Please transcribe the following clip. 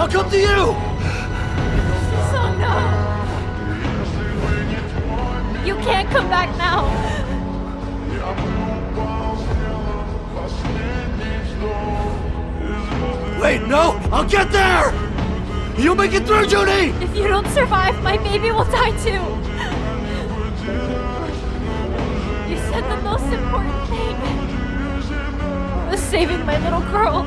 I'll come to you! So no. You can't come back now. Wait, no! I'll get there! You'll make it through, JUN-HEE! If you don't survive, my baby will die too. You said the most important thing was saving my little girl.